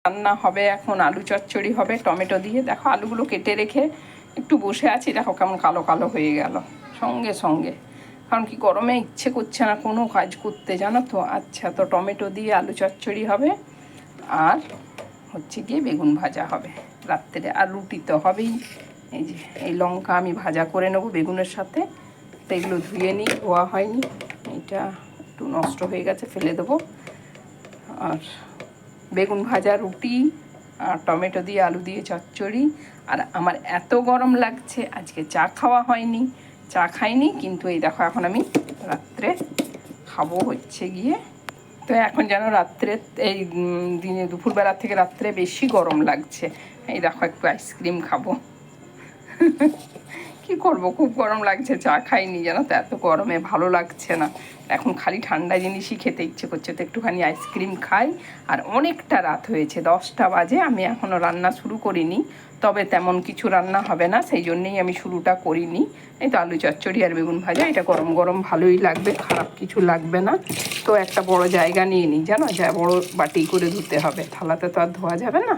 রান্না হবে এখন, আলু চচ্চড়ি হবে টমেটো দিয়ে। দেখো আলুগুলো কেটে রেখে একটু বসে আছি, দেখো কেমন কালো কালো হয়ে গেল সঙ্গে সঙ্গে, কারণ কি গরমে ইচ্ছে করছে না কোনো কাজ করতে, জানো তো। আচ্ছা, তো টমেটো দিয়ে আলু চচ্চড়ি হবে আর হচ্ছে গিয়ে বেগুন ভাজা হবে রাত্রে, আর রুটি তো হবেই। এই যে এই লঙ্কা আমি ভাজা করে নেবো বেগুনের সাথে, তো এগুলো ধুয়ে নিই, ধোয়া হয়নি, এটা একটু নষ্ট হয়ে গেছে ফেলে দেবো। আর বেগুন ভাজা, রুটি আর টমেটো দিয়ে আলু দিয়ে চচ্চড়ি। আর আমার এত গরম লাগছে, আজকে চা খাওয়া হয়নি, চা খাইনি, কিন্তু এই দেখো এখন আমি রাত্রে খাবো হচ্ছে গিয়ে। তো এখন যেন রাত্রে এই দিনে দুপুরবেলা থেকে রাত্রে বেশি গরম লাগছে। এই দেখো একটু আইসক্রিম খাবো। কি করব, খুব গরম লাগছে, চা খাইনি জানো তো, এত গরমে ভালো লাগছে না। এখন খালি ঠান্ডা জিনিসই খেতে ইচ্ছে করছে, তো একটুখানি আইসক্রিম খাই। আর অনেকটা রাত হয়েছে, 10টা বাজে, আমি এখনও রান্না শুরু করিনি, তবে তেমন কিছু রান্না হবে না, সেই জন্যেই আমি শুরুটা করিনি। এই তো আলু চচ্চড়ি আর বেগুন ভাজা, এটা গরম গরম ভালোই লাগবে, খারাপ কিছু লাগবে না। তো একটা বড় জায়গা নিয়ে নিই, জানো, যা বড় বাটি করে ধুতে হবে, থালাতে তো আর ধোয়া যাবে না।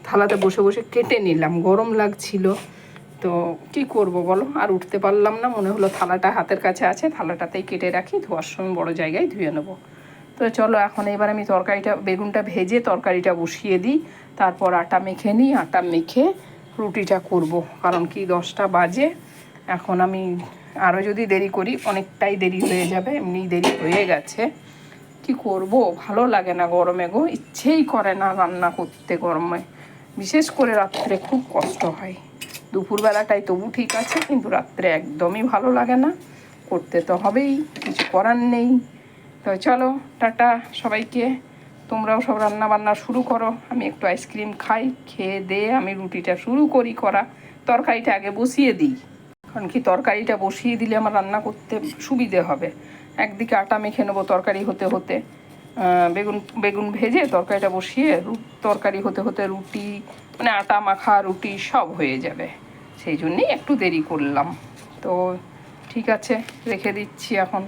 থালাতে বসে বসে কেটে নিলাম, গরম লাগছিল, তো কি করব বলো, আর উঠতে পারলাম না, মনে হলো থালাটা হাতের কাছে আছে, থালাটাতেই কেটে রাখি, ধোয়ার সময় বড় জায়গায় ধুয়ে নেবো। তো চলো এখন এবার আমি তরকারিটা, বেগুনটা ভেজে তরকারিটা বসিয়ে দিই, তারপর আটা মেখে নিই, আটা মেখে রুটিটা করব, কারণ কি 10টা বাজে। এখন আমি আরও যদি দেরি করি অনেকটাই দেরি হয়ে যাবে, এমনি দেরি হয়ে গেছে। কি করব, ভালো লাগে না গরমে গো, ইচ্ছেই করে না রান্না করতে গরমে, বিশেষ করে রাত্রে খুব কষ্ট হয়। দুপুরবেলাটাই তবু ঠিক আছে, কিন্তু রাত্রে একদমই ভালো লাগে না, করতে তো হবেই, কিছু করার নেই। তো চলো টাটা সবাইকে, তোমরাও সব রান্না বান্না শুরু করো, আমি একটু আইসক্রিম খাই, খেয়ে দিয়ে আমি রুটিটা শুরু করি করা। তরকারিটা আগে বসিয়ে দিই, কারণ কি তরকারিটা বসিয়ে দিলে আমার রান্না করতে সুবিধে হবে। একদিকে আটা মেখে নেবো তরকারি হতে হতে, বেগুন বেগুন ভেজে তরকারিটা বসিয়ে তরকারি হতে হতে রুটি, মানে আটা মাখা রুটি সব হয়ে যাবে, সেই জন্যেই একটু দেরি করলাম। তো ঠিক আছে, রেখে দিচ্ছি এখন।